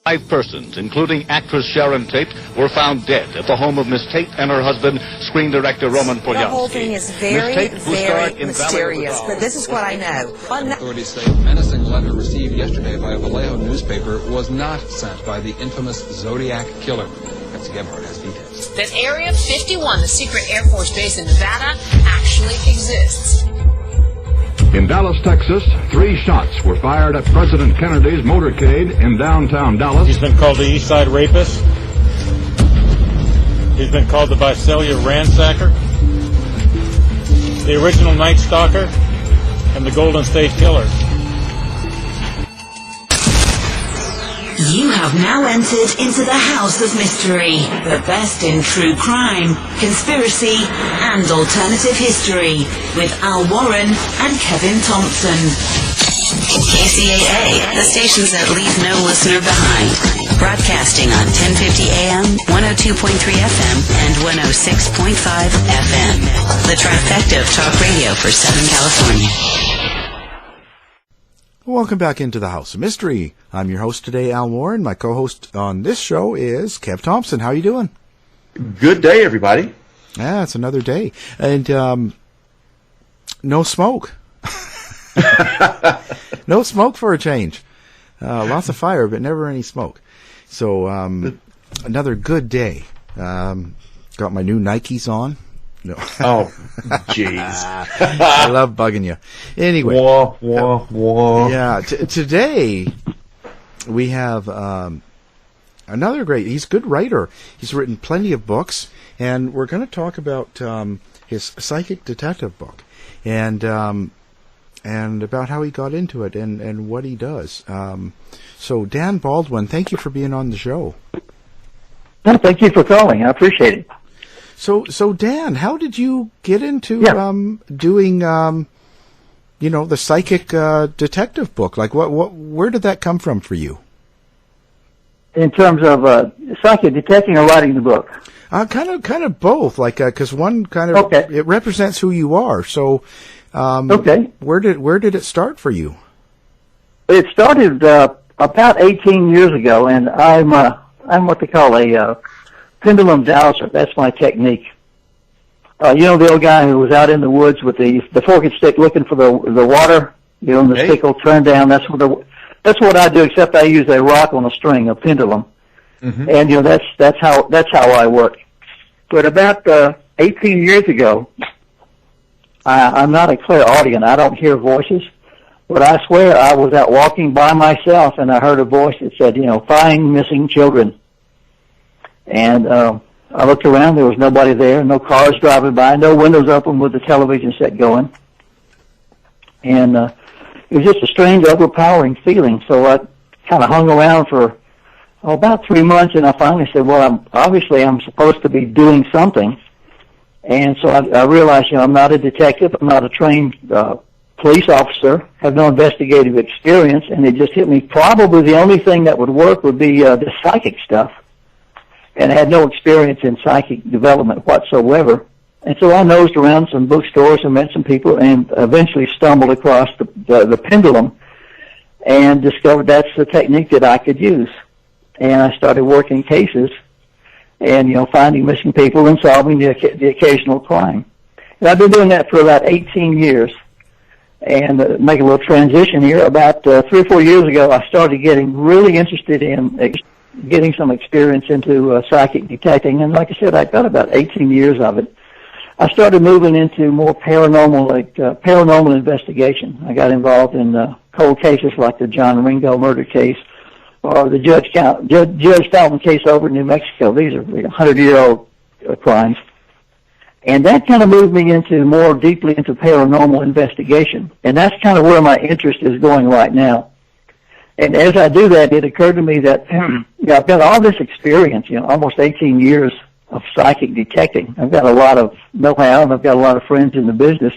5 persons, including actress Sharon Tate, were found dead at the home of Miss Tate and her husband, screen director Roman Polanski. The whole thing is very, very mysterious, but this is what I know. Authorities say a menacing letter received yesterday by a Vallejo newspaper was not sent by the infamous Zodiac killer. Betsy Gebhardt has details. That Area 51, the secret Air Force base in Nevada, actually exists. In Dallas, Texas, 3 shots were fired at President Kennedy's motorcade in downtown Dallas. He's been called the East Side Rapist. He's been called the Visalia Ransacker, the original Night Stalker, and the Golden State Killer. You have now entered into the House of Mystery, the best in true crime, conspiracy, and alternative history, with Al Warren and Kevin Thompson. KCAA, the stations that leave no listener behind. Broadcasting on 1050 AM, 102.3 FM, and 106.5 FM. The trifecta of talk radio for Southern California. Welcome back into the House of Mystery. I'm your host today, Al Warren. My co-host on this show is Kev Thompson. How are you doing? Good day, everybody. Yeah, it's another day. And no smoke. No smoke for a change. Lots of fire, but never any smoke. So another good day. Got my new Nikes on. No. Oh, jeez. I love bugging you. Anyway. Wah, wah, wah. Yeah, today we have another great, he's a good writer. He's written plenty of books, and we're going to talk about his psychic detective book and about how he got into it and what he does. So Dan Baldwin, thank you for being on the show. No, thank you for calling. I appreciate it. So Dan, how did you get into doing, the psychic detective book? Like, where did that come from for you? In terms of psychic detecting or writing the book? Kind of both. Like, because one kind of it represents who you are. So, where did it start for you? It started about 18 years ago, and I'm what they call a Pendulum dowser. That's my technique. The old guy who was out in the woods with the forked stick looking for the water, and the stick will turn down. That's what I do, except I use a rock on a string, a pendulum. Mm-hmm. And that's how I work. But about 18 years ago, I'm not a clairaudient. I don't hear voices, but I swear I was out walking by myself and I heard a voice that said, find missing children. And I looked around. There was nobody there, no cars driving by, no windows open with the television set going. And it was just a strange, overpowering feeling. So I kind of hung around for about 3 months, and I finally said, well, I'm supposed to be doing something. And so I realized, I'm not a detective. I'm not a trained police officer, have no investigative experience, and it just hit me. Probably the only thing that would work would be the psychic stuff. And I had no experience in psychic development whatsoever. And so I nosed around some bookstores and met some people and eventually stumbled across the Pendulum and discovered that's the technique that I could use. And I started working cases and, finding missing people and solving the occasional crime. And I've been doing that for about 18 years. And make a little transition here. About 3 or 4 years ago, I started getting really interested in getting some experience into psychic detecting, and like I said, I got about 18 years of it. I started moving into more paranormal investigation. I got involved in cold cases like the John Ringo murder case or the Judge Felton case over in New Mexico. These are 100-year-old crimes. And that kind of moved me into more deeply into paranormal investigation, and that's kind of where my interest is going right now. And as I do that, it occurred to me that I've got all this experience, almost 18 years of psychic detecting. I've got a lot of know-how, and I've got a lot of friends in the business.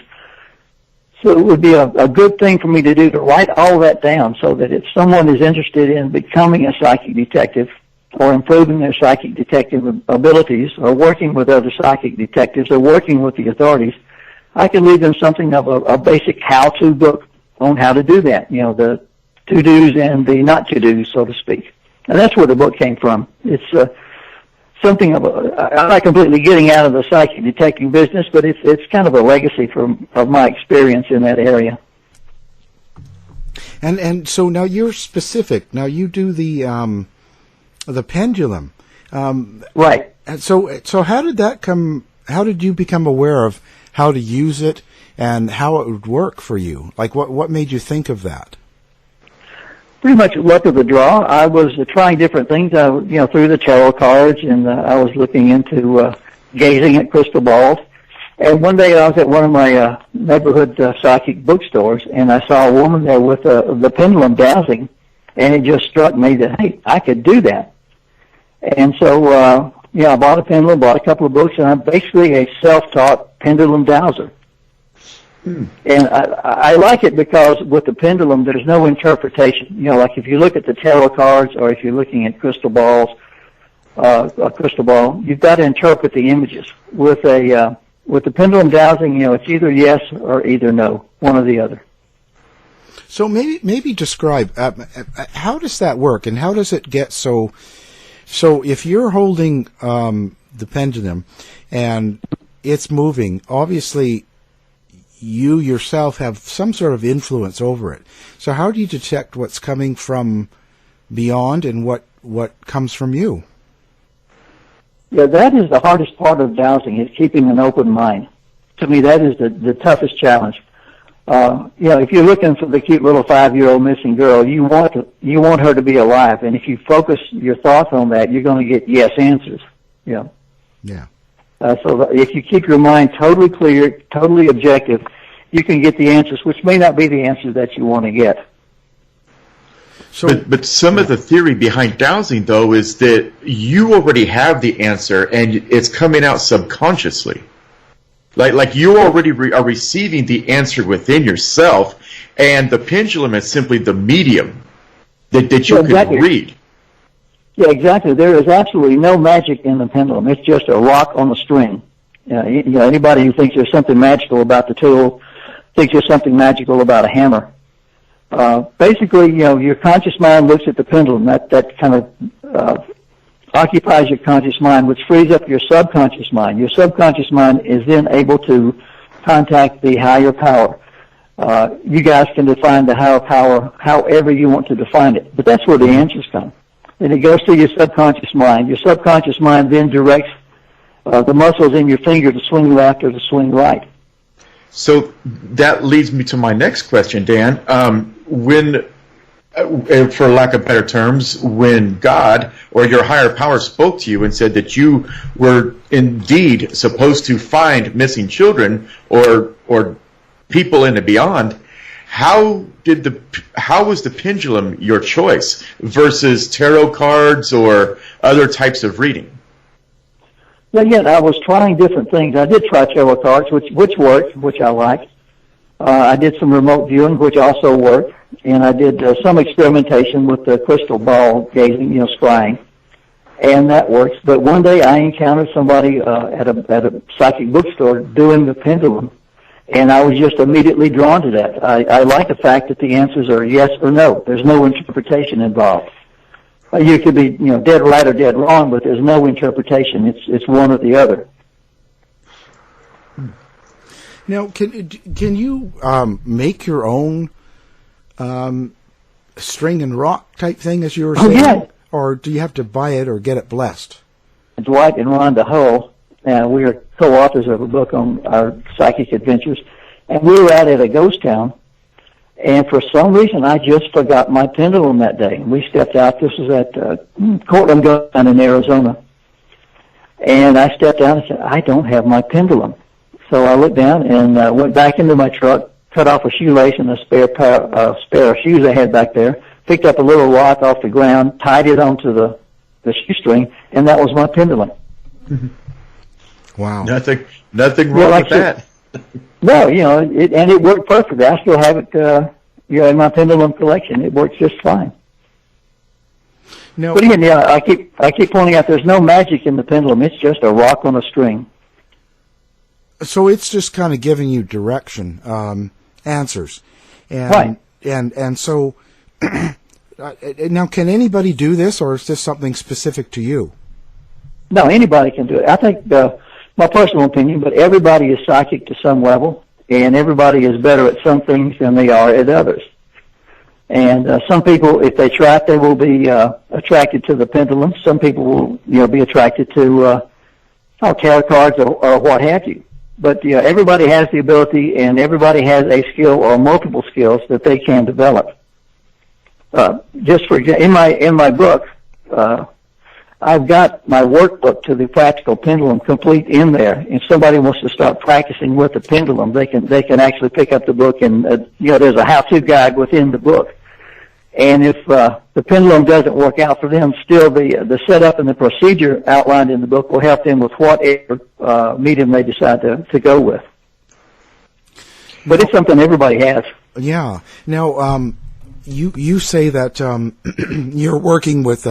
So it would be a good thing for me to do to write all that down so that if someone is interested in becoming a psychic detective or improving their psychic detective abilities or working with other psychic detectives or working with the authorities, I can leave them something of a basic how-to book on how to do that, the to-dos and the not to-dos, so to speak. And that's where the book came from. It's something of I'm not completely getting out of the psychic detecting business, but it's kind of a legacy of my experience in that area. And so now you're specific. Now you do the pendulum, right? And so how did that come? How did you become aware of how to use it and how it would work for you? Like what made you think of that? Pretty much luck of the draw. I was trying different things, through the tarot cards, and I was looking into gazing at crystal balls. And one day I was at one of my neighborhood psychic bookstores, and I saw a woman there with the pendulum dowsing, and it just struck me that, hey, I could do that. And so, I bought a pendulum, bought a couple of books, and I'm basically a self-taught pendulum dowser. And I like it because with the pendulum, there's no interpretation. Like if you look at the tarot cards or if you're looking at crystal balls, a crystal ball, you've got to interpret the images. With the pendulum dowsing, it's either yes or either no, one or the other. So maybe describe how does that work, and how does it get so if you're holding the pendulum and it's moving, obviously you yourself have some sort of influence over it. So how do you detect what's coming from beyond and what comes from you? Yeah, that is the hardest part of dowsing, is keeping an open mind. To me, that is the toughest challenge. If you're looking for the cute little 5-year-old missing girl, you want her to be alive, and if you focus your thoughts on that, you're going to get yes answers. Yeah. So if you keep your mind totally clear, totally objective, you can get the answers, which may not be the answers that you want to get. So, but some of the theory behind dowsing, though, is that you already have the answer, and it's coming out subconsciously. Like you already are receiving the answer within yourself, and the pendulum is simply the medium that you can read. Yeah, exactly. There is absolutely no magic in the pendulum. It's just a rock on a string. Anybody who thinks there's something magical about the tool thinks there's something magical about a hammer. Basically, your conscious mind looks at the pendulum. That kind of occupies your conscious mind, which frees up your subconscious mind. Your subconscious mind is then able to contact the higher power. You guys can define the higher power however you want to define it, but that's where the answers come. And it goes to your subconscious mind. Your subconscious mind then directs the muscles in your finger to swing left or to swing right. So that leads me to my next question, Dan. When, for lack of better terms, when God or your higher power spoke to you and said that you were indeed supposed to find missing children or people in the beyond, how was the pendulum your choice versus tarot cards or other types of reading? Well, yeah, I was trying different things. I did try tarot cards, which worked, which I liked. I did some remote viewing, which also worked, and I did some experimentation with the crystal ball gazing, scrying, and that works. But one day I encountered somebody at a psychic bookstore doing the pendulum, and I was just immediately drawn to that. I like the fact that the answers are yes or no. There's no interpretation involved. You could be, dead right or dead wrong, but there's no interpretation. It's one or the other. Now, can you make your own string and rock type thing, as you were saying? Yeah. Or do you have to buy it or get it blessed? Dwight and Rhonda Hull, we are co-authors of a book on our psychic adventures, and we were out at a ghost town, and for some reason I just forgot my pendulum that day. We stepped out. This was at Cortland Ghost Town in Arizona, and I stepped out and said, I don't have my pendulum. So I looked down and went back into my truck, cut off a shoelace and a spare pair of shoes I had back there, picked up a little rock off the ground, tied it onto the shoestring, and that was my pendulum. Wow. Nothing wrong with that. No, it worked perfectly. I still have it, in my pendulum collection. It works just fine. No. But again, I keep pointing out there's no magic in the pendulum. It's just a rock on a string. So it's just kind of giving you direction, answers, and right. And so now, can anybody do this, or is this something specific to you? No, anybody can do it. I think, my personal opinion, but everybody is psychic to some level, and everybody is better at some things than they are at others. And some people, if they try it, they will be attracted to the pendulum. Some people will, be attracted to tarot cards or what have you. But everybody has the ability, and everybody has a skill or multiple skills that they can develop. Just for example, in my book, I've got my workbook to the practical pendulum complete in there. If somebody wants to start practicing with the pendulum, they can actually pick up the book, and there's a how-to guide within the book. And if the pendulum doesn't work out for them, still the setup and the procedure outlined in the book will help them with whatever medium they decide to go with. But it's something everybody has. Yeah. Now, you say that you're working with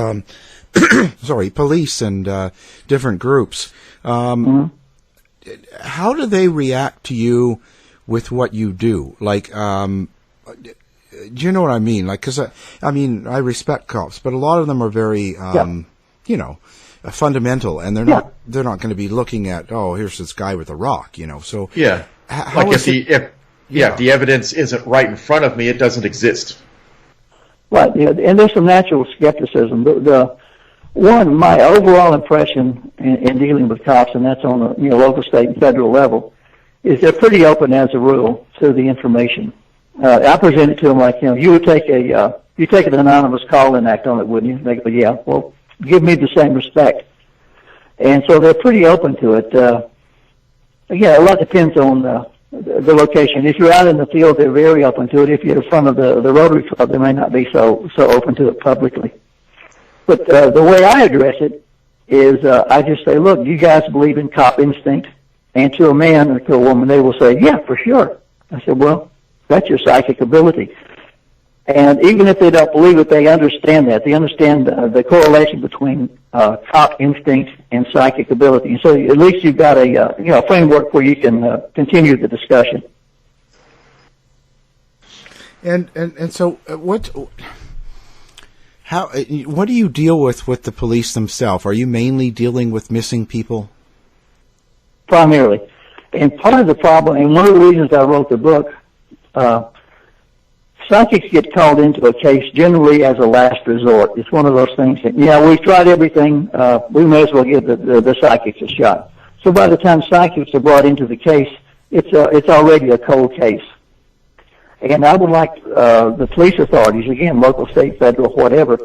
police and different groups. How do they react to you with what you do? Like, do you know what I mean? Like, because I respect cops, but a lot of them are very, fundamental, and they're not going to be looking at, here's this guy with a rock, So how if the evidence isn't right in front of me, it doesn't exist. Right, and there's some natural skepticism. My overall impression in dealing with cops, and that's on the local, state, and federal level, is they're pretty open as a rule to the information. I present it to them like, you would take an anonymous call-in act on it, wouldn't you? They go, yeah. Well, give me the same respect. And so they're pretty open to it. Again, a lot depends on the location. If you're out in the field, they're very open to it. If you're in front of the Rotary Club, they may not be so open to it publicly. But the way I address it is I just say, look, you guys believe in cop instinct? And to a man or to a woman, they will say, yeah, for sure. I said, well, that's your psychic ability. And even if they don't believe it, they understand that. They understand the correlation between cop instinct and psychic ability. And so at least you've got a framework where you can continue the discussion. And so what do you deal with the police themselves? Are you mainly dealing with missing people? Primarily. And part of the problem, and one of the reasons I wrote the book, psychics get called into a case generally as a last resort. It's one of those things that, we've tried everything, we may as well give the psychics a shot. So by the time psychics are brought into the case, it's already a cold case. And I would like the police authorities, again, local, state, federal, whatever,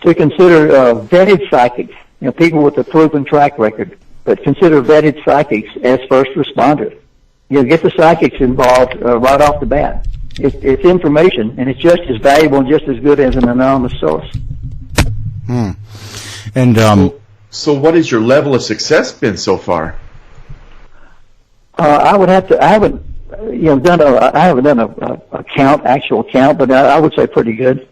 to consider vetted psychics, people with a proven track record, but consider vetted psychics as first responders. Get the psychics involved right off the bat. It's information, and it's just as valuable and just as good as an anonymous source. And so what has your level of success been so far? I haven't done a actual count, but I would say pretty good.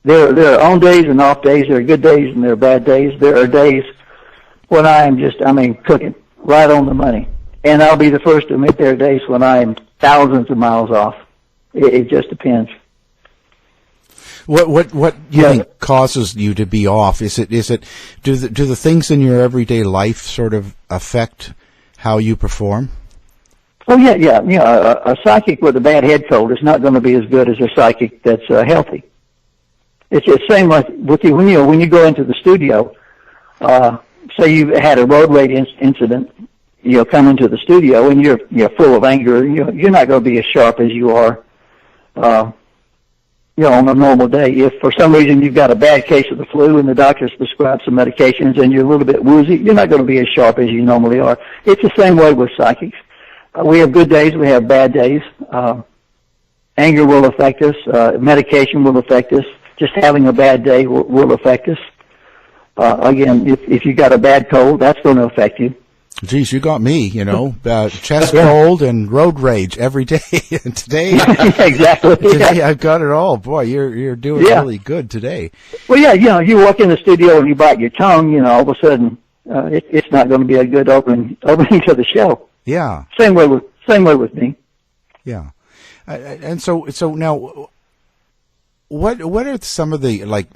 There are on days and off days. There are good days and there are bad days. There are days when I am cooking right on the money. And I'll be the first to admit there are days when I am thousands of miles off. It just depends. What you think causes you to be off? Do the things in your everyday life sort of affect how you perform? Oh yeah. A psychic with a bad head cold is not going to be as good as a psychic that's healthy. It's the same like with you when you go into the studio. Say you've had a road rage incident. Come into the studio and you're full of anger. You're not going to be as sharp as you are, on a normal day. If for some reason you've got a bad case of the flu and the doctor's prescribed some medications and you're a little bit woozy, you're not going to be as sharp as you normally are. It's the same way with psychics. We have good days, we have bad days. Anger will affect us. Medication will affect us. Just having a bad day will affect us. Again, if you got a bad cold, that's going to affect you. Geez, you got me, chest cold and road rage every day. And today, today I've got it all. Boy, you're doing really good today. Well, you walk in the studio and you bite your tongue, all of a sudden, it's not going to be a good opening to the show. Yeah. Same way with me. Yeah. And so now, what are some of the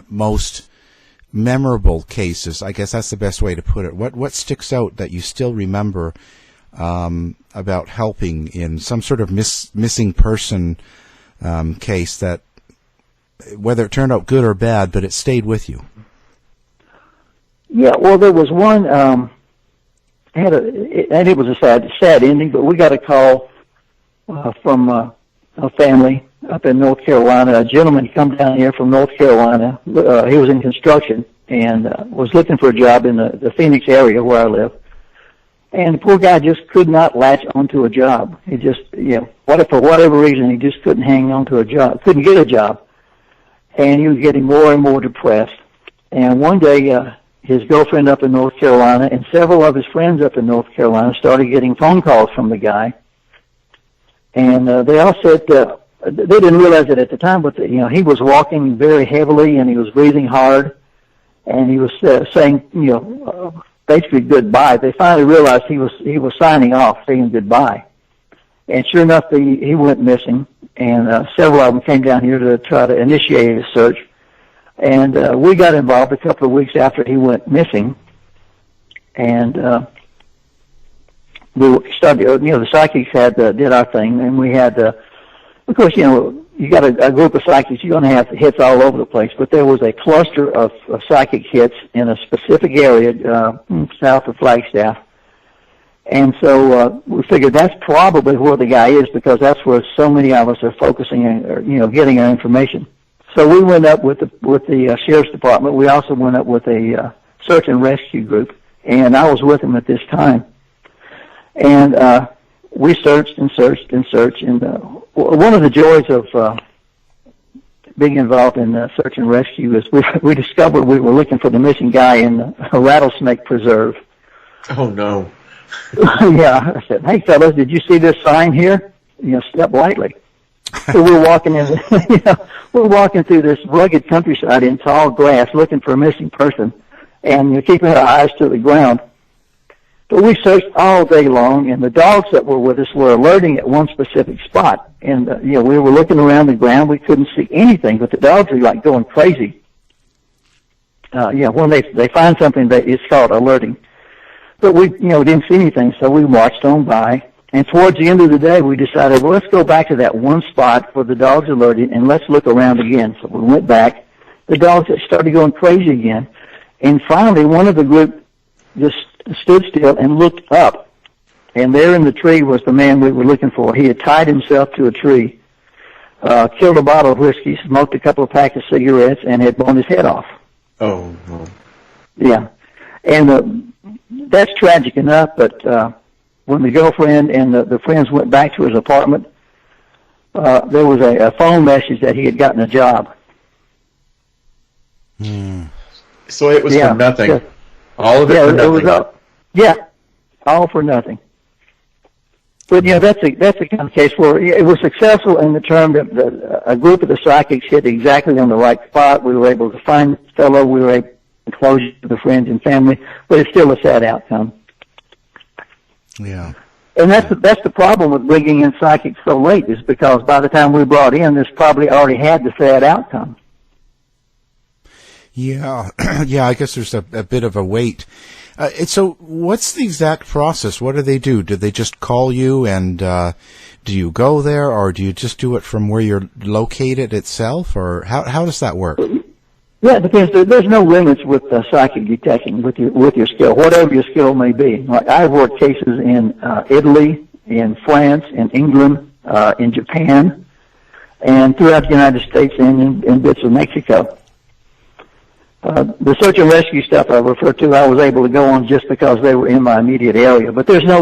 most memorable cases? I guess that's the best way to put it. What sticks out that you still remember about helping in some sort of missing person case, that whether it turned out good or bad, but it stayed with you? Yeah, well, there was one, and it was a sad ending, but we got a call from a family up in North Carolina. A gentleman come down here from North Carolina. He was in construction and was looking for a job in the Phoenix area where I live. And the poor guy just could not latch onto a job. He just, for whatever reason, he just couldn't hang on to a job, couldn't get a job. And he was getting more and more depressed. And one day, his girlfriend up in North Carolina and several of his friends up in North Carolina started getting phone calls from the guy. And they all said, they didn't realize it at the time, but he was walking very heavily and he was breathing hard. And he was saying, basically goodbye. They finally realized he was signing off, saying goodbye. And sure enough, he went missing. And several of them came down here to try to initiate a search. And we got involved a couple of weeks after he went missing. And we started, the psychics did our thing. And we had, of course, you got a group of psychics, you're going to have hits all over the place. But there was a cluster of psychic hits in a specific area south of Flagstaff. And so we figured that's probably where the guy is, because that's where so many of us are focusing and getting our information. So we went up with the sheriff's department. We also went up with a search and rescue group, and I was with them at this time. And we searched and searched and searched. And one of the joys of being involved in search and rescue is we discovered we were looking for the missing guy in a rattlesnake preserve. Oh no. Yeah, I said, "Hey fellas, did you see this sign here? Step lightly." So we're walking in, we're walking through this rugged countryside in tall grass, looking for a missing person, and keeping our eyes to the ground. But we searched all day long, and the dogs that were with us were alerting at one specific spot. And we were looking around the ground, we couldn't see anything, but the dogs were like going crazy. When they find something, it's called alerting. But we, didn't see anything, so we watched on by. And towards the end of the day, we decided, well, let's go back to that one spot where the dogs alerted, and let's look around again. So we went back. The dogs started going crazy again. And finally, one of the group just stood still and looked up. And there in the tree was the man we were looking for. He had tied himself to a tree, killed a bottle of whiskey, smoked a couple of packs of cigarettes, and had blown his head off. Oh, no. Yeah. And that's tragic enough, but when the girlfriend and the friends went back to his apartment, there was a phone message that he had gotten a job. So it was for nothing. Yeah. All of it for nothing. All for nothing. But that's the kind of case where it was successful in the term that a group of the psychics hit exactly on the right spot. We were able to find the fellow. We were able to close to the friends and family, but it's still a sad outcome. Yeah. And that's the problem with bringing in psychics so late, is because by the time we brought in, this probably already had the sad outcome. Yeah, yeah. I guess there's a bit of a wait. So, what's the exact process? What do they do? Do they just call you, and do you go there, or do you just do it from where you're located itself, or how does that work? Yeah, it depends. There's no limits with psychic detection with your skill, whatever your skill may be. Like I've worked cases in Italy, in France, in England, in Japan, and throughout the United States and in bits of Mexico. The search and rescue stuff I referred to, I was able to go on just because they were in my immediate area. But there's no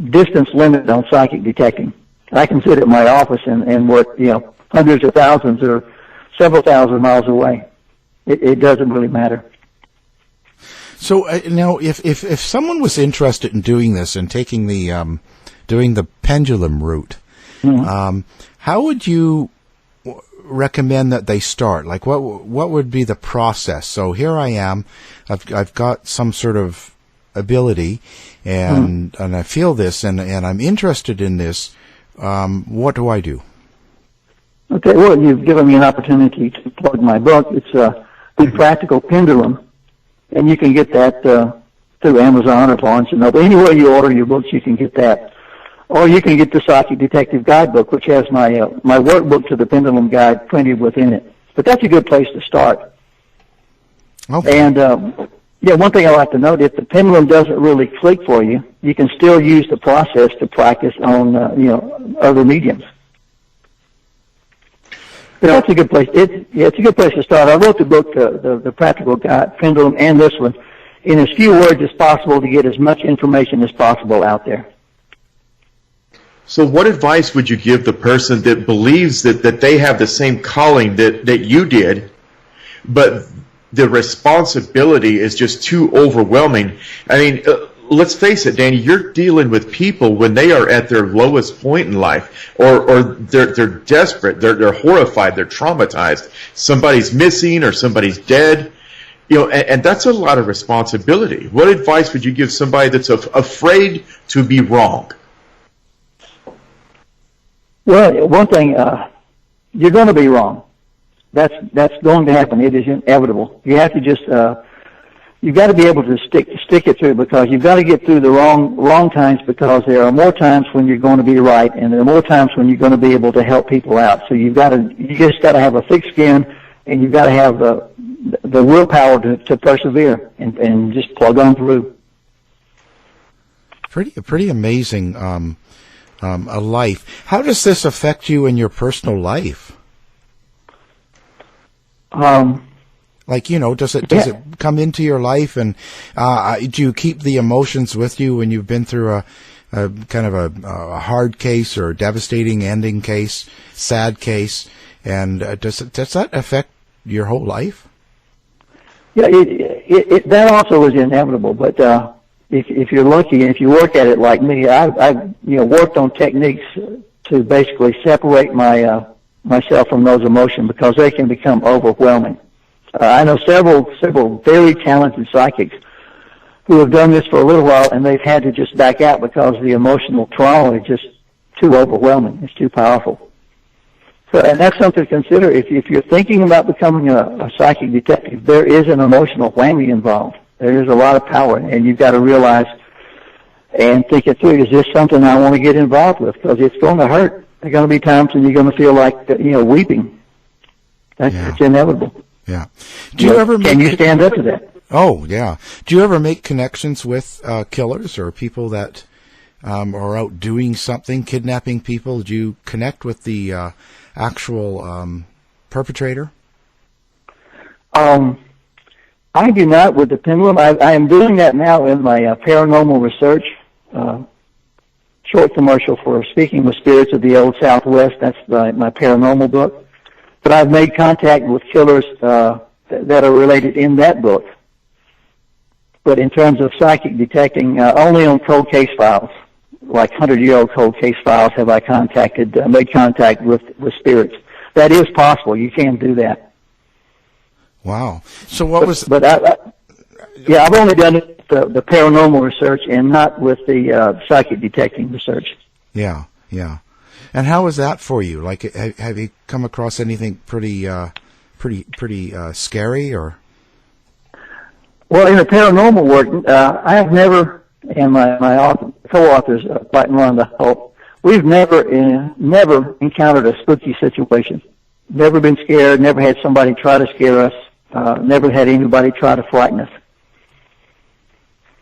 distance limit on psychic detecting. I can sit at my office and work, hundreds of thousands or several thousand miles away. It doesn't really matter. So now, if someone was interested in doing this and taking doing the pendulum route, how would you recommend that they start? Like, what would be the process? So here I am, I've got some sort of ability, and I feel this, and I'm interested in this. What do I do? Okay, well, you've given me an opportunity to plug my book. It's The Practical Pendulum, and you can get that through Amazon or Barnes & Noble. Anywhere you order your books, you can get that. Or you can get the Psychic Detective Guidebook, which has my workbook to the Pendulum Guide printed within it. But that's a good place to start. Okay. And, one thing I like to note, if the pendulum doesn't really click for you, you can still use the process to practice on, other mediums. But that's a good place. It's a good place to start. I wrote the book, the Practical Guide, Pendulum, and this one, in as few words as possible to get as much information as possible out there. So what advice would you give the person that believes that they have the same calling that you did, but the responsibility is just too overwhelming? I mean, let's face it, Danny, you're dealing with people when they are at their lowest point in life, or they're desperate, they're horrified, they're traumatized. Somebody's missing or somebody's dead. And that's a lot of responsibility. What advice would you give somebody that's afraid to be wrong? Well, one thing, you're going to be wrong. That's going to happen. It is inevitable. You have to just, you've got to be able to stick it through, because you've got to get through the wrong times, because there are more times when you're going to be right, and there are more times when you're going to be able to help people out. So you just got to have a thick skin, and you've got to have the willpower to persevere and just plug on through. Pretty amazing. A life. How does this affect you in your personal life? Does it come into your life, and do you keep the emotions with you when you've been through a kind of a hard case or a devastating ending case, sad case, and does that affect your whole life? Yeah, that also is inevitable, but if you're lucky and if you work at it like me, I've worked on techniques to basically separate myself from those emotions, because they can become overwhelming. I know several very talented psychics who have done this for a little while, and they've had to just back out because the emotional trauma is just too overwhelming. It's too powerful. So, and that's something to consider. If you're thinking about becoming a psychic detective, there is an emotional whammy involved. There is a lot of power, and you've got to realize and think it through. Is this something I want to get involved with? Because it's going to hurt. There are going to be times when you're going to feel like weeping. It's inevitable. Yeah. Do you ever can you stand up to that? Oh, yeah. Do you ever make connections with killers or people that are out doing something, kidnapping people? Do you connect with the actual perpetrator? I do not with the Pendulum. I am doing that now in my paranormal research short commercial for Speaking with Spirits of the Old Southwest. That's my paranormal book. But I've made contact with killers that are related in that book. But in terms of psychic detecting, only on cold case files, like 100-year-old cold case files, have I made contact with spirits. That is possible. You can do that. Wow. So what was... But I've only done the paranormal research and not with the psychic detecting research. Yeah. And how is that for you? Like, have you come across anything pretty scary, or? Well, in the paranormal work, I have never, and my co-authors, Baldwin and Rhonda Hope, we've never encountered a spooky situation. Never been scared. Never had somebody try to scare us. Never had anybody try to frighten us.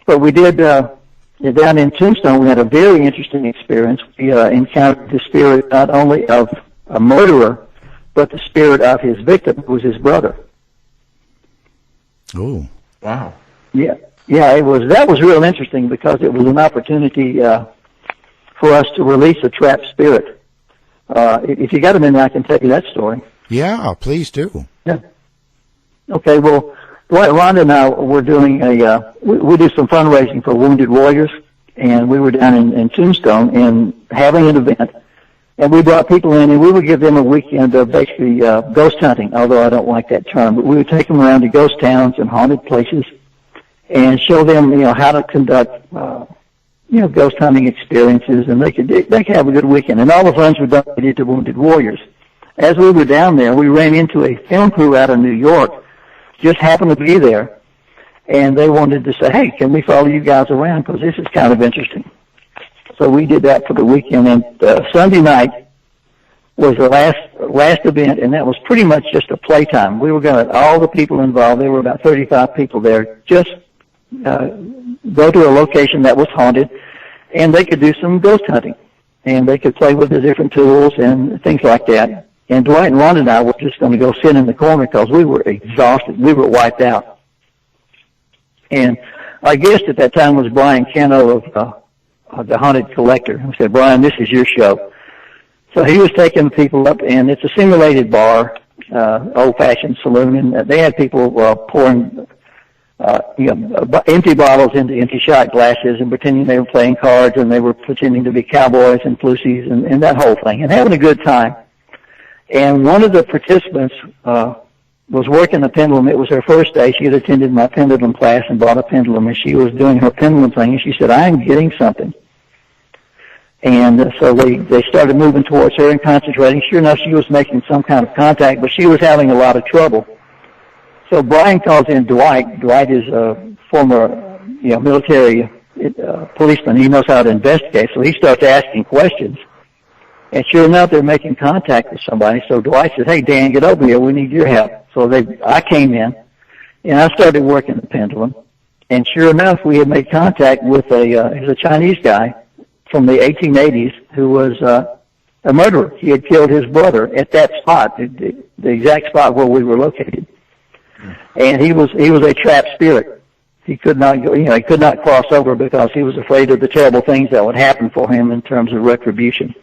But we did, down in Tombstone, we had a very interesting experience. We encountered the spirit not only of a murderer, but the spirit of his victim, who was his brother. Oh. Wow. Yeah, that was real interesting, because it was an opportunity for us to release a trapped spirit. If you got a minute, I can tell you that story. Yeah, please do. Yeah. Okay, well, Rhonda and I were doing we do some fundraising for Wounded Warriors, and we were down in Tombstone and having an event, and we brought people in, and we would give them a weekend of basically ghost hunting, although I don't like that term, but we would take them around to ghost towns and haunted places and show them, how to conduct, ghost hunting experiences, and they could have a good weekend. And all the funds were donated to Wounded Warriors. as we were down there, we ran into a film crew out of New York, just happened to be there, and they wanted to say, hey, can we follow you guys around, because this is kind of interesting. So we did that for the weekend, and Sunday night was the last event, and that was pretty much just a playtime. We were going to, all the people involved, there were about 35 people there, just go to a location that was haunted, and they could do some ghost hunting, and they could play with the different tools and things like that. And Dwight and Ron and I were just going to go sit in the corner because we were exhausted. We were wiped out. And our guest at that time was Brian Cano of the Haunted Collector. I said, Brian, this is your show. So he was taking people up, and it's a simulated bar, old-fashioned saloon, and they had people pouring empty bottles into empty shot glasses and pretending they were playing cards, and they were pretending to be cowboys and floozies and that whole thing, and having a good time. And one of the participants was working the pendulum. It was her first day. She had attended my pendulum class and bought a pendulum, and she was doing her pendulum thing, and she said, I am getting something. And so they started moving towards her and concentrating. Sure enough, she was making some kind of contact, but she was having a lot of trouble. So Brian calls in Dwight. Dwight is a former military policeman. He knows how to investigate, so he starts asking questions. And sure enough, they're making contact with somebody. So Dwight says, hey, Dan, get over here. We need your help. So I came in, and I started working the pendulum. And sure enough, we had made contact with a Chinese guy from the 1880s who was a murderer. He had killed his brother at that spot, the exact spot where we were located. And he was a trapped spirit. He could not go, he could not cross over because he was afraid of the terrible things that would happen for him in terms of retribution.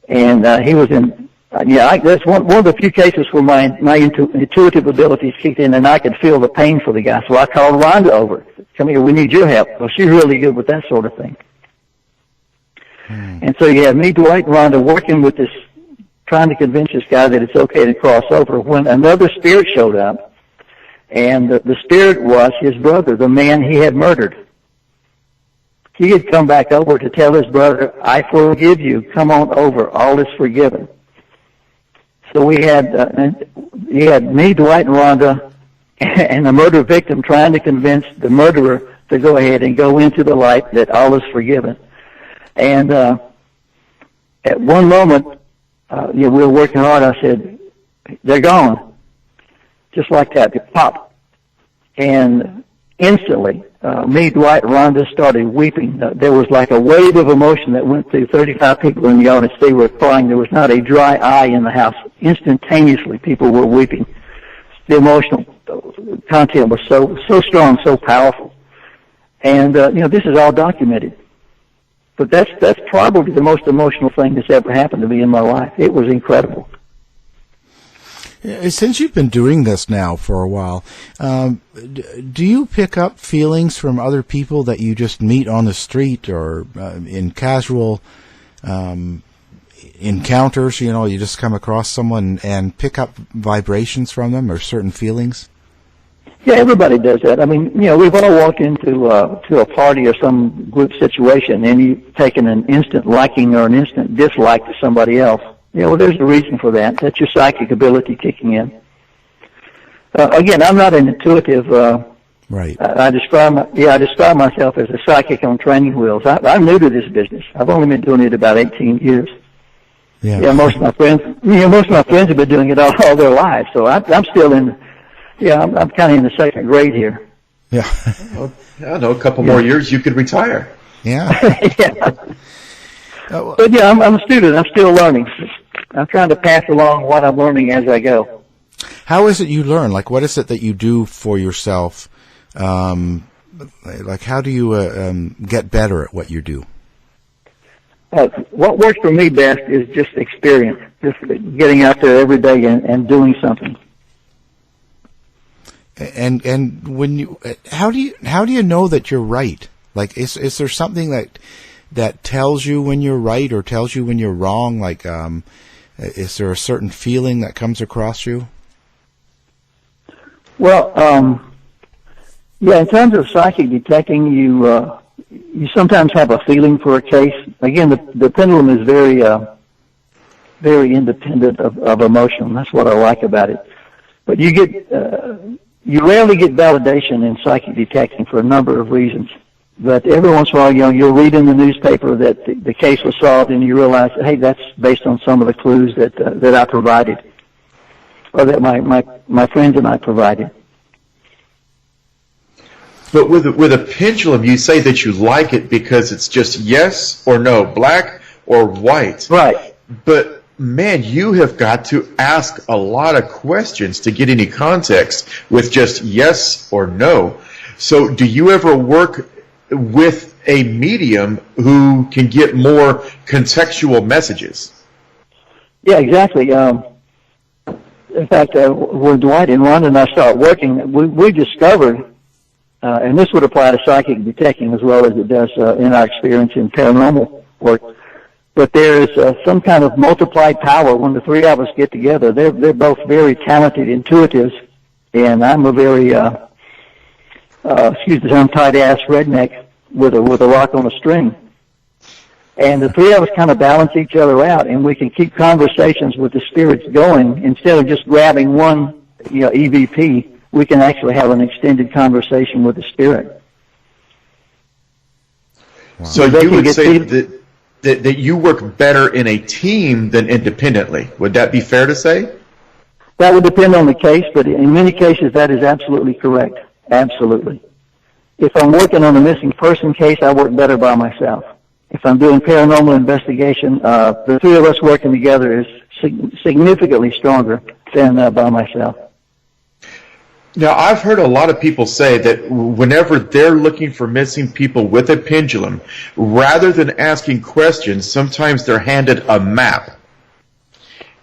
And he was in, that's one of the few cases where my intuitive abilities kicked in, and I could feel the pain for the guy. So I called Rhonda over. Come here, we need your help. Well, she's really good with that sort of thing. And so you have me, Dwight, and Rhonda working with this, trying to convince this guy that it's okay to cross over, when another spirit showed up, and the spirit was his brother, the man he had murdered. He had come back over to tell his brother, I forgive you, come on over, all is forgiven. So we had me, Dwight, and Rhonda, and the murder victim trying to convince the murderer to go ahead and go into the light that all is forgiven. And at one moment, we were working hard. I said, they're gone. Just like that, it popped. And instantly, me, Dwight, and Rhonda started weeping. There was like a wave of emotion that went through 35 people in the audience. They were crying. There was not a dry eye in the house. Instantaneously, people were weeping. The emotional content was so strong, so powerful. And, this is all documented. But that's probably the most emotional thing that's ever happened to me in my life. It was incredible. Since you've been doing this now for a while, do you pick up feelings from other people that you just meet on the street or in casual encounters? You just come across someone and pick up vibrations from them or certain feelings? Yeah, everybody does that. I mean, we've all walked into to a party or some group situation, and you've taken an instant liking or an instant dislike to somebody else. There's a reason for that. That's your psychic ability kicking in. Again, I'm not an intuitive. Right. I describe myself as a psychic on training wheels. I'm new to this business. I've only been doing it about 18 years. Yeah. Most of my friends have been doing it all their lives. So I'm still in. Yeah, I'm kind of in the second grade here. Yeah. Well, I know a couple more years you could retire. Yeah. Yeah. But yeah, I'm a student. I'm still learning. I'm trying to pass along what I'm learning as I go. How is it you learn? Like, what is it that you do for yourself? Like, how do you get better at what you do? What works for me best is just experience, just getting out there every day and doing something. And when you, how do you know that you're right? Like, is there something that tells you when you're right or tells you when you're wrong? Like, is there a certain feeling that comes across you? Well, in terms of psychic detecting, you sometimes have a feeling for a case. Again, the pendulum is very very independent of emotion. That's what I like about it. But you rarely get validation in psychic detecting for a number of reasons. But every once in a while, you'll read in the newspaper that the case was solved, and you realize, hey, that's based on some of the clues that I provided, or that my friends and I provided. But with a pendulum, you say that you like it because it's just yes or no, black or white. Right. But man, you have got to ask a lot of questions to get any context with just yes or no. So do you ever work with a medium who can get more contextual messages? Yeah, exactly. In fact, when Dwight and Ron and I started working, we discovered, and this would apply to psychic detecting as well as it does in our experience in paranormal work, but there is some kind of multiplied power when the three of us get together. They're both very talented intuitives, and I'm a very, excuse the term, tight-ass redneck with a rock on a string. And the three of us kind of balance each other out, and we can keep conversations with the spirits going. Instead of just grabbing one, EVP, we can actually have an extended conversation with the spirit. Wow. So you would say that you work better in a team than independently. Would that be fair to say? That would depend on the case, but in many cases that is absolutely correct. Absolutely. If I'm working on a missing person case, I work better by myself. If I'm doing paranormal investigation, the three of us working together is significantly stronger than by myself. Now, I've heard a lot of people say that whenever they're looking for missing people with a pendulum, rather than asking questions, sometimes they're handed a map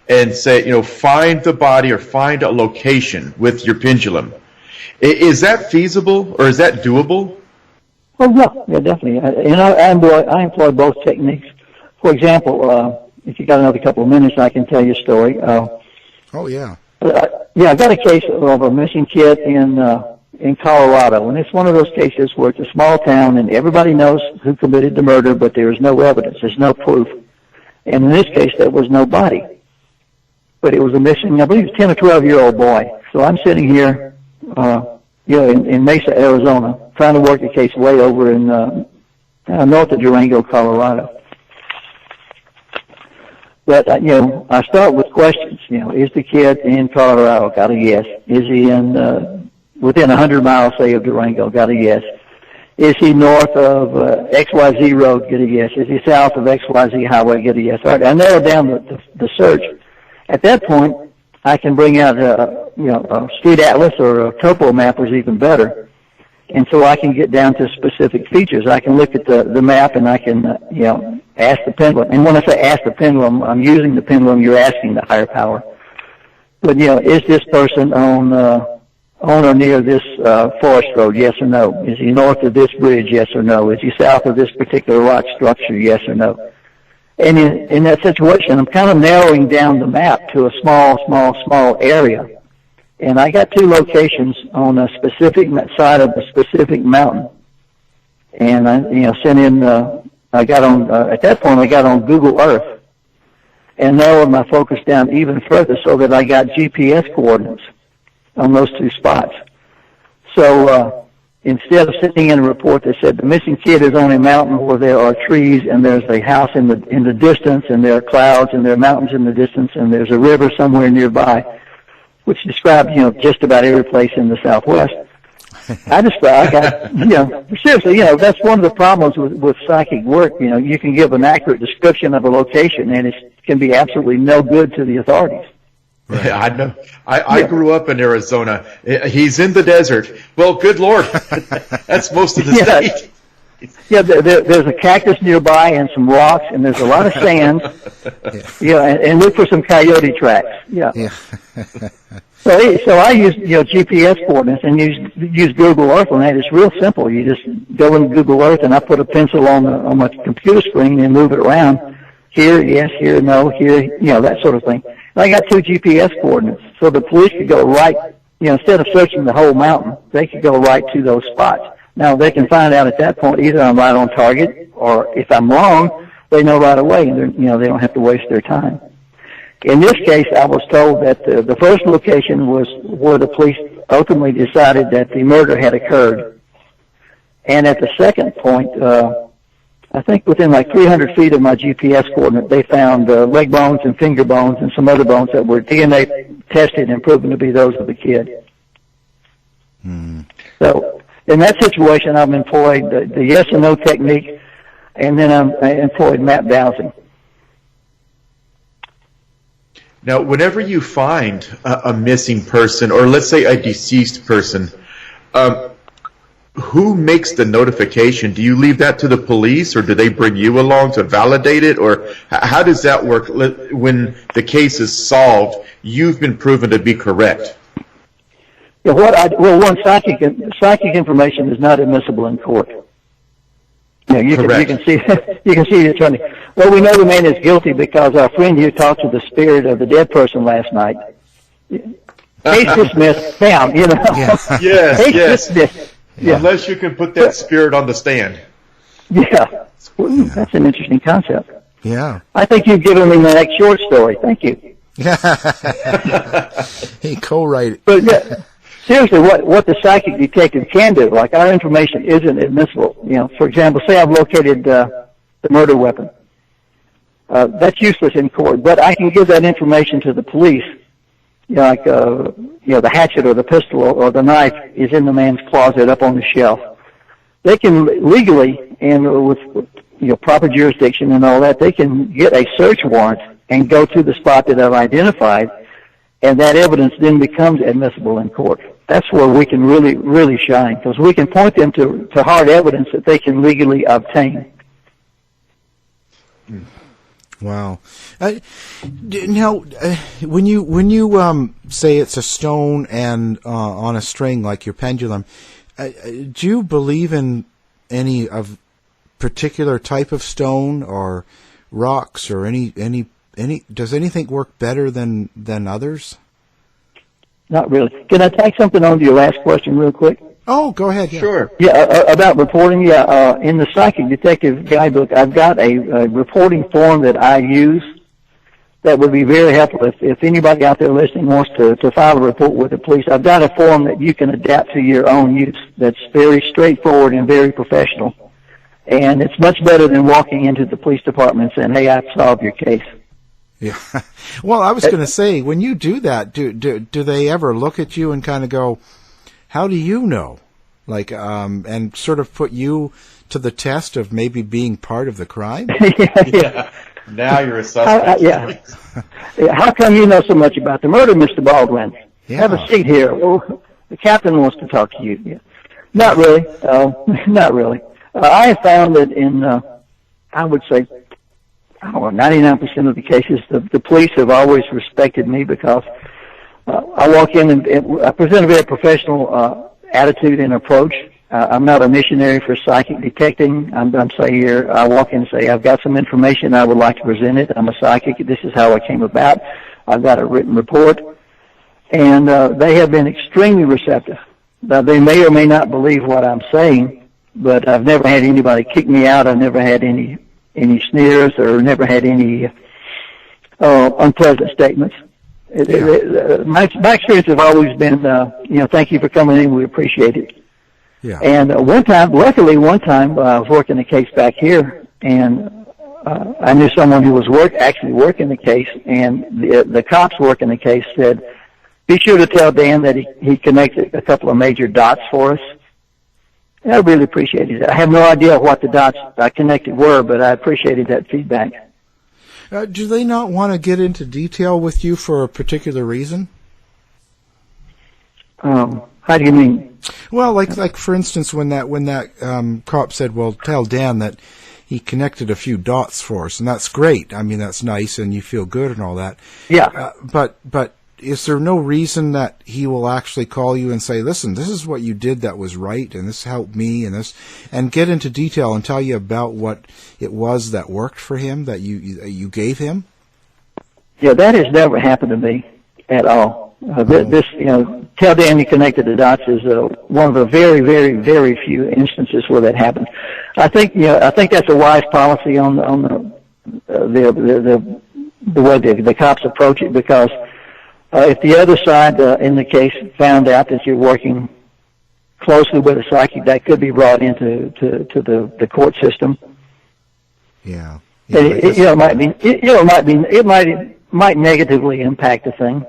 and say, find the body or find a location with your pendulum. Is that feasible or is that doable? Oh, yeah, definitely. And I employ both techniques. For example, if you got another couple of minutes, I can tell you a story. Oh, yeah. I got a case of a missing kid in Colorado, and it's one of those cases where it's a small town and everybody knows who committed the murder, but there is no evidence, there's no proof. And in this case, there was no body, but it was a missing, I believe, 10 or 12-year-old boy. So I'm sitting here, in Mesa, Arizona, trying to work a case way over in north of Durango, Colorado. But, I start with questions. Is the kid in Colorado? Got a yes. Is he in within 100 miles, say, of Durango? Got a yes. Is he north of XYZ Road? Get a yes. Is he south of XYZ Highway? Get a yes. All right, I narrow down the search. At that point, I can bring out a street atlas or a topo map, is even better. And so I can get down to specific features. I can look at the map and I can, ask the pendulum. And when I say ask the pendulum, I'm using the pendulum, you're asking the higher power. But, is this person on or near this forest road, yes or no? Is he north of this bridge, yes or no? Is he south of this particular rock structure, yes or no? And in that situation, I'm kind of narrowing down the map to a small area. And I got two locations on a specific side of a specific mountain. And I, sent in, I got on, at that point I got on Google Earth and narrowed my focus down even further so that I got GPS coordinates on those two spots. So, instead of sitting in a report that said the missing kid is on a mountain where there are trees and there's a house in the distance and there are clouds and there are mountains in the distance and there's a river somewhere nearby, which described, just about every place in the Southwest. Seriously, that's one of the problems with psychic work. You can give an accurate description of a location and it can be absolutely no good to the authorities. Right. I know. I grew up in Arizona. He's in the desert. Well, good Lord. That's most of the state. Yeah, there's a cactus nearby and some rocks, and there's a lot of sand. And look for some coyote tracks. Yeah. So I use GPS coordinates and use Google Earth on that. It's real simple. You just go into Google Earth, and I put a pencil on my computer screen and move it around. Here, yes, here, no, here, that sort of thing. And I got two GPS coordinates, so the police could go right. Instead of searching the whole mountain, they could go right to those spots. Now, they can find out at that point either I'm right on target, or if I'm wrong, they know right away, and they don't have to waste their time. In this case, I was told that the first location was where the police ultimately decided that the murder had occurred. And at the second point, I think within like 300 feet of my GPS coordinate, they found leg bones and finger bones and some other bones that were DNA tested and proven to be those of the kid. So in that situation, I've employed the yes and no technique, and then I employed map dowsing. Now, whenever you find a missing person, or let's say a deceased person, who makes the notification? Do you leave that to the police, or do they bring you along to validate it, or how does that work? When the case is solved, you've been proven to be correct. Yeah, one, psychic information is not admissible in court. You can see the attorney. Well, we know the man is guilty because our friend here talked to the spirit of the dead person last night. Case dismissed, bam, Yes. Dismissed. Yeah. Unless you can put that spirit on the stand. Yeah. That's an interesting concept. Yeah. I think you've given me the next short story. Thank you. He co-write. But yeah, seriously, what the psychic detective can do, like our information isn't admissible. For example, say I've located the murder weapon. That's useless in court, but I can give that information to the police. The hatchet or the pistol or the knife is in the man's closet up on the shelf. They can legally, and with proper jurisdiction and all that, they can get a search warrant and go to the spot that I've identified, and that evidence then becomes admissible in court. That's where we can really, really shine, because we can point them to hard evidence that they can legally obtain. Wow. Now, when you say it's a stone and on a string like your pendulum, do you believe in any of particular type of stone or rocks or any? Does anything work better than others? Not really. Can I tack something on to your last question real quick? Oh, go ahead. Yeah. Sure. Yeah, about reporting. Yeah, in the Psychic Detective Guidebook, I've got a reporting form that I use that would be very helpful if anybody out there listening wants to file a report with the police. I've got a form that you can adapt to your own use that's very straightforward and very professional. And it's much better than walking into the police department and saying, hey, I've solved your case. Yeah. Well, I was going to say, when you do that, do they ever look at you and kind of go, how do you know? Like, and sort of put you to the test of maybe being part of the crime? Yeah. Now you're a suspect. How come you know so much about the murder, Mr. Baldwin? Yeah. Have a seat here. Oh, the captain wants to talk to you. Yeah. Not really. Not really. I have found that in, I would say, 99% of the cases, the police have always respected me because I walk in and I present a very professional attitude and approach. I'm not a missionary for psychic detecting. I walk in and say, I've got some information, I would like to present it. I'm a psychic. This is how I came about. I've got a written report. And they have been extremely receptive. Now, they may or may not believe what I'm saying, but I've never had anybody kick me out. I've never had any sneers or never had any unpleasant statements. My experience has always been, thank you for coming in. We appreciate it. Yeah. And luckily one time I was working a case back here, and I knew someone who was actually working the case, and the cops working the case said, be sure to tell Dan that he connected a couple of major dots for us. And I really appreciated it. I have no idea what the dots I connected were, but I appreciated that feedback. Do they not want to get into detail with you for a particular reason? How do you mean? Well, like for instance, when that cop said, "Well, tell Dan that he connected a few dots for us," and that's great. I mean, that's nice, and you feel good and all that. Yeah. But is there no reason that he will actually call you and say, "Listen, this is what you did that was right, and this helped me, and get into detail and tell you about what it was that worked for him that you gave him"? Yeah, that has never happened to me at all. Tell Dan you connected the dots is one of the very, very, very few instances where that happens. I think that's a wise policy on the the way the cops approach it, because if the other side in the case found out that you're working closely with a psychic, that could be brought into the court system. Yeah. It might negatively impact the thing.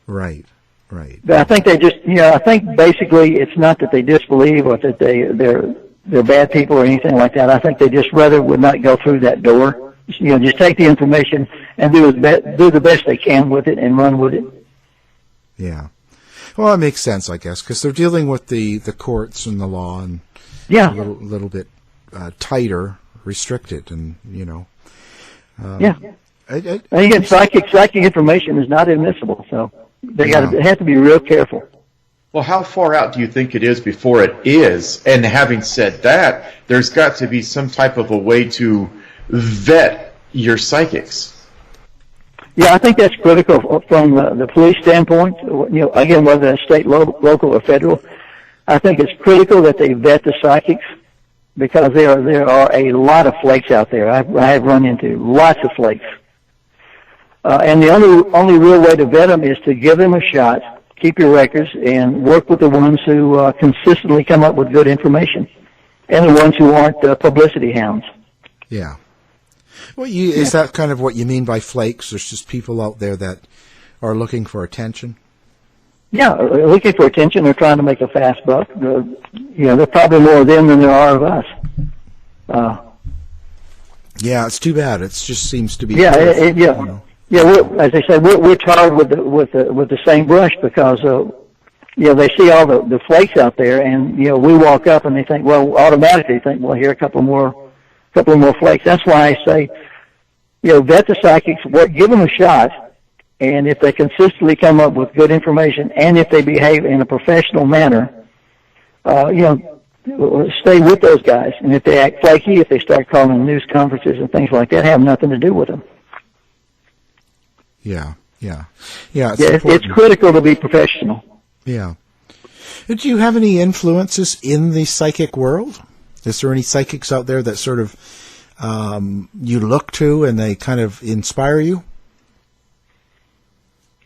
Right. But I think I think basically it's not that they disbelieve or that they're bad people or anything like that. I think they just rather would not go through that door. Just take the information and do the best they can with it and run with it. Yeah. Well, it makes sense, I guess, because they're dealing with the courts and the law and a little bit tighter, restricted, and And again, psychic information is not admissible, so they have to be real careful. Well, how far out do you think it is before it is? And having said that, there's got to be some type of a way to vet your psychics. Yeah, I think that's critical from the police standpoint. Again, whether it's state, local, or federal, I think it's critical that they vet the psychics, because there are a lot of flakes out there. I have run into lots of flakes. And the only real way to vet them is to give them a shot, keep your records, and work with the ones who consistently come up with good information, and the ones who aren't publicity hounds. Yeah. Well, is that kind of what you mean by flakes? There's just people out there that are looking for attention? Yeah, looking for attention. They're trying to make a fast buck. There are probably more of them than there are of us. Yeah, it's too bad. It just seems to be. Yeah, as I said, we're tarred with the same brush, because they see all the flakes out there, and we walk up and they think, automatically think, here are a couple more flakes. That's why I say, vet the psychics, give them a shot, and if they consistently come up with good information, and if they behave in a professional manner, stay with those guys. And if they act flaky, if they start calling news conferences and things like that, have nothing to do with them. Yeah. It's critical to be professional. Yeah. Do you have any influences in the psychic world? Is there any psychics out there that sort of you look to and they kind of inspire you?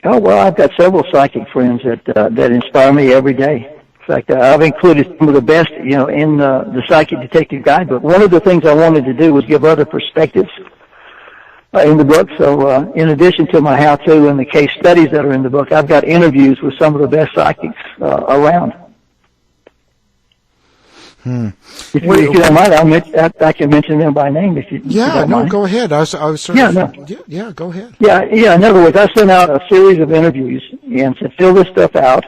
Oh, well, I've got several psychic friends that inspire me every day. In fact, I've included some of the best, in the Psychic Detective Guidebook. One of the things I wanted to do was give other perspectives in the book. So in addition to my how-to and the case studies that are in the book, I've got interviews with some of the best psychics around. If you don't mind, I can mention them by name if you don't mind. Go ahead. I was sort go ahead. Yeah, in other words, I sent out a series of interviews and said, fill this stuff out,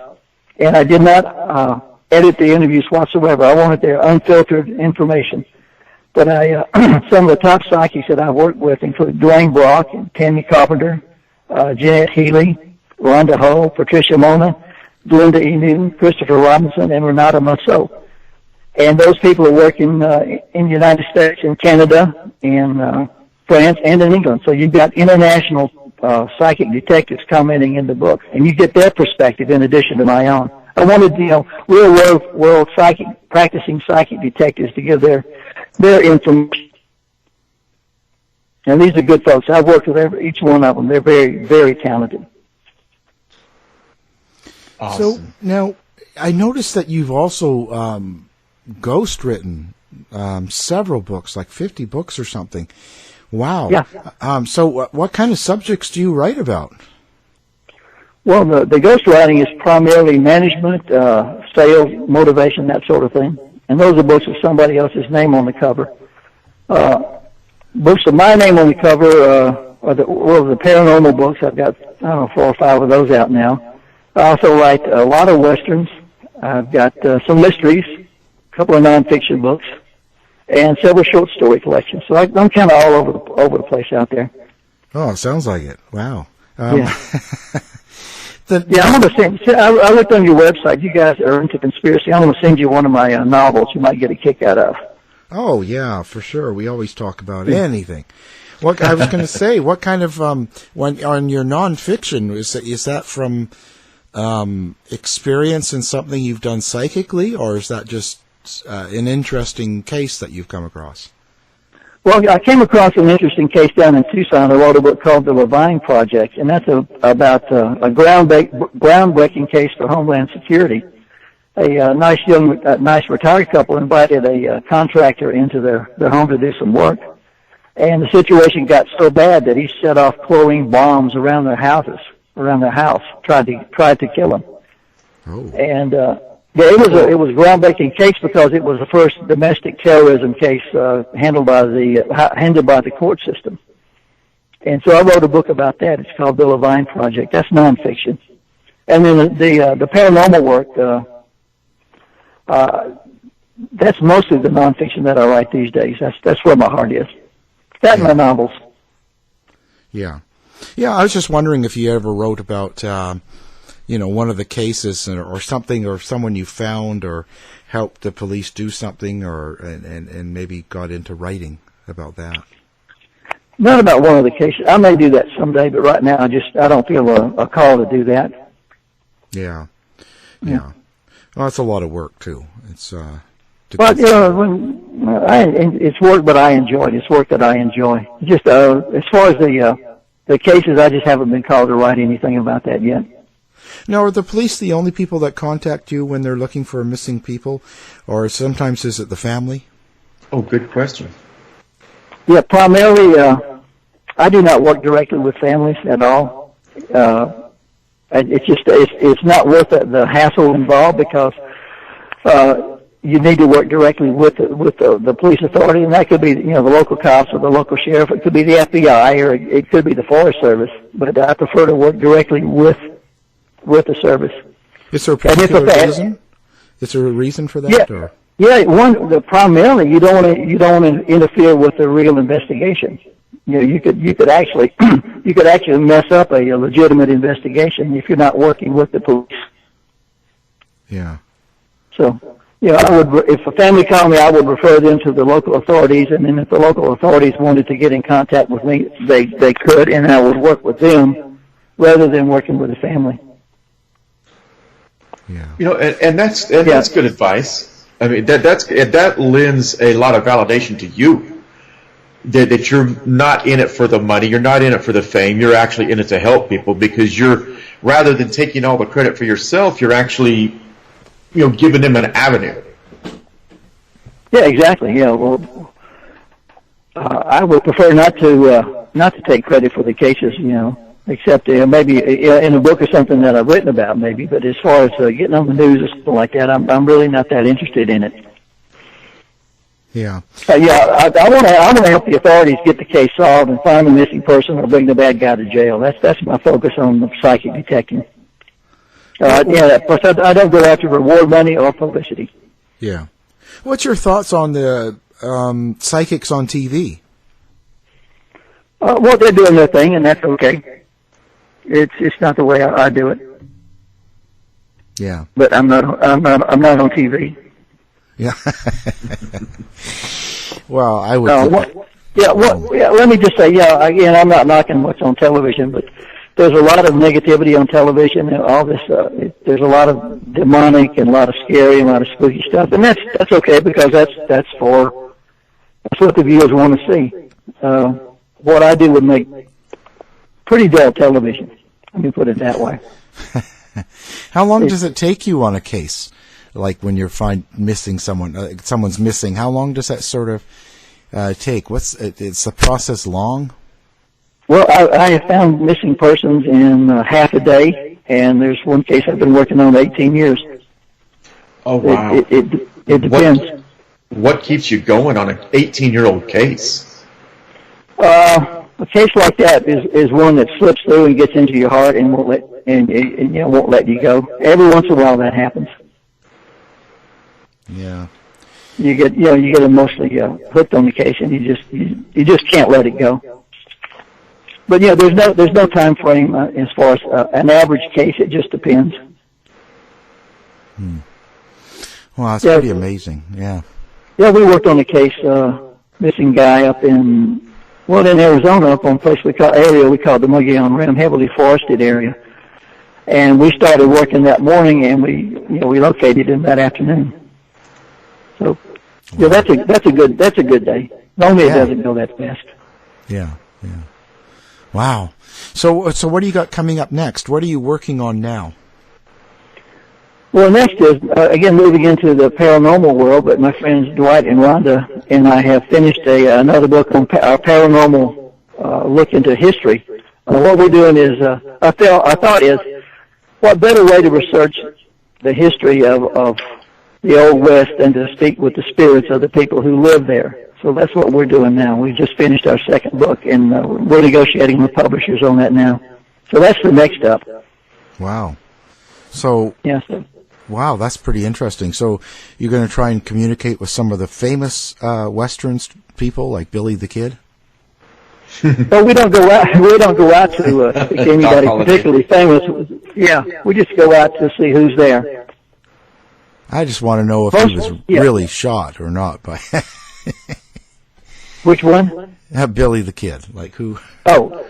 and I did not edit the interviews whatsoever. I wanted their unfiltered information. But some of the top psychics that I've worked with include Dwayne Brock, and Tammy Carpenter, Jeanette Healy, Rhonda Hull, Patricia Mona, Glenda E. Newton, Christopher Robinson, and Renata Musso. And those people are working in the United States, in Canada, in France, and in England. So you've got international psychic detectives commenting in the book, and you get their perspective in addition to my own. I wanted, real world practicing psychic detectives to give their information. And these are good folks. I've worked with each one of them. They're very, very talented. Awesome. So now, I noticed that you've also ghostwritten several books, like 50 books or something. Wow. Yeah. So what kind of subjects do you write about? Well, the ghostwriting is primarily management, sales, motivation, that sort of thing. And those are books with somebody else's name on the cover. Books with my name on the cover are the paranormal books. I've got, 4 or 5 of those out now. I also write a lot of westerns. I've got some mysteries, a couple of nonfiction books, and several short story collections. So I'm kind of all over the place out there. Oh, it sounds like it. Wow. Yeah. I'm going to send. I looked on your website. You guys are into conspiracy. I'm going to send you one of my novels. You might get a kick out of. Oh yeah, for sure. We always talk about anything. What I was going to say. What kind of when on your nonfiction is that from experience in something you've done psychically, or is that just an interesting case that you've come across? Well, I came across an interesting case down in Tucson. I wrote a book called The Levine Project, and that's about a groundbreaking case for Homeland Security. A nice retired couple invited a contractor into their home to do some work, and the situation got so bad that he set off chlorine bombs around their house, tried to kill them. Oh. And it was a groundbreaking case because it was the first domestic terrorism case handled by the court system. And so I wrote a book about that. It's called The Levine Project. That's nonfiction. And then the paranormal work. That's mostly the nonfiction that I write these days. That's where my heart is. That and my novels. Yeah. I was just wondering if you ever wrote about, one of the cases or something, or someone you found or helped the police do something, and maybe got into writing about that. Not about one of the cases. I may do that someday, but right now I don't feel a call to do that. Yeah. Well, it's a lot of work too. It's but it's work, but I enjoy it. It's work that I enjoy. Just as far as the cases, I just haven't been called to write anything about that yet. Now, are the police the only people that contact you when they're looking for missing people, or sometimes is it the family? Oh, good question. Yeah, primarily, I do not work directly with families at all. It's not worth the hassle involved because you need to work directly with the police authority, and that could be the local cops or the local sheriff. It could be the FBI, or it could be the Forest Service. But I prefer to work directly with the service. Is there a particular reason? Is there a reason for that? Yeah. Or? Yeah. Primarily, you don't want to interfere with the real investigation. You could actually mess up a legitimate investigation if you're not working with the police. Yeah. So, if a family called me, I would refer them to the local authorities, and then if the local authorities wanted to get in contact with me, they could, and I would work with them rather than working with the family. Yeah. And that's good advice. I mean, that lends a lot of validation to you. That you're not in it for the money, you're not in it for the fame, you're actually in it to help people, because rather than taking all the credit for yourself, you're actually, giving them an avenue. Yeah, exactly. Yeah, well, I would prefer not to take credit for the cases, except maybe in a book or something that I've written about, maybe. But as far as getting on the news or something like that, I'm really not that interested in it. Yeah. I want to help the authorities get the case solved and find the missing person or bring the bad guy to jail. That's my focus on the psychic detecting. Plus I don't go after reward money or publicity. Yeah. What's your thoughts on the psychics on TV? Well, they're doing their thing, and that's okay. It's not the way I do it. Yeah. But I'm not on TV. Yeah. Well, I would. Let me just say, again, I'm not knocking what's on television, but there's a lot of negativity on television and all this. There's a lot of demonic and a lot of scary and a lot of spooky stuff, and that's okay because that's what the viewers want to see. What I do would make pretty dull television. Let me put it that way. How long does it take you on a case? Like when you're missing someone, someone's missing, how long does that sort of take? Is the process long? Well, I have found missing persons in half a day, and there's one case I've been working on 18 years. Oh, wow. It depends. What keeps you going on an 18-year-old case? A case like that is one that slips through and gets into your heart and won't let you go. Every once in a while that happens. Yeah. You get emotionally hooked on the case, and you just can't let it go. But there's no time frame as far as an average case. It just depends. Well, that's pretty amazing. Yeah. Yeah, we worked on a case, missing guy up in Arizona, up on a place we call the Mogollon Rim, heavily forested area. And we started working that morning, and we located him that afternoon. So, that's a good day. Normally it doesn't go that fast. Yeah. Wow. So what do you got coming up next? What are you working on now? Well, next is, again, moving into the paranormal world, but my friends Dwight and Rhonda and I have finished another book on our paranormal look into history. What we're doing is, our thought is, what better way to research the history of the Old West than to speak with the spirits of the people who live there. So that's what we're doing now. We just finished our second book, and we're negotiating with publishers on that now. So that's the next step. Wow. So... Yes, sir. Wow, that's pretty interesting. So you're going to try and communicate with some of the famous Western people, like Billy the Kid? Well, we don't go out. We don't go out to speak to anybody particularly famous. Yeah, we just go out to see who's there. I just want to know if he was really shot or not by. Which one? Billy the Kid, like who? Oh,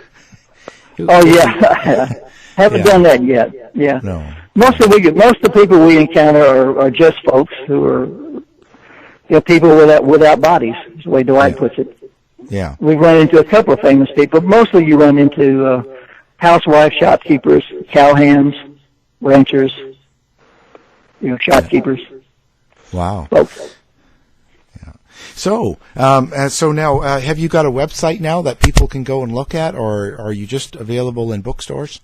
yeah. Haven't done that yet. Yeah. No. Most of the people we encounter are just folks who are, people without bodies. Is the way Dwight puts it. Yeah. We've run into a couple of famous people. Mostly you run into housewives, shopkeepers, cowhands, ranchers, shopkeepers. Wow. Folks. Yeah. So now, have you got a website now that people can go and look at, or are you just available in bookstores?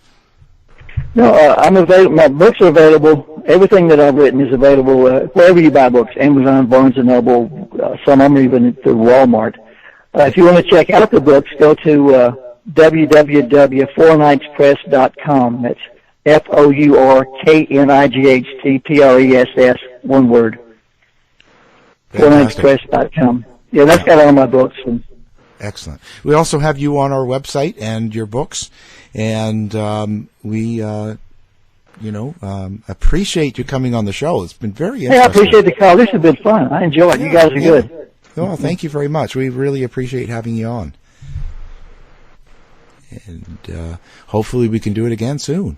No, I'm available. My books are available. Everything that I've written is available wherever you buy books. Amazon, Barnes & Noble, some of them even through Walmart. If you want to check out the books, go to www.fournightspress.com. That's FOURKNIGHTPRESS, one word. Fournightspress.com. Yeah, that's got all my books. Excellent. We also have you on our website and your books, and we appreciate you coming on the show. It's been very interesting. Hey, I appreciate the call. This has been fun. I enjoy it. You guys are good. Well, thank you very much. We really appreciate having you on. And hopefully we can do it again soon.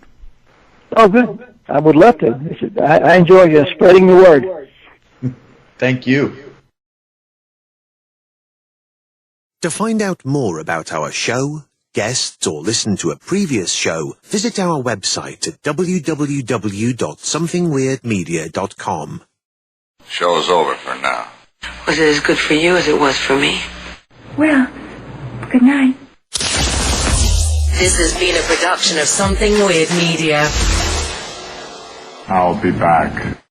Oh, good. I would love to. I enjoy spreading the word. Thank you. To find out more about our show, guests, or listen to a previous show, visit our website at www.somethingweirdmedia.com. Show's over for now. Was it as good for you as it was for me? Well, good night. This has been a production of Something Weird Media. I'll be back.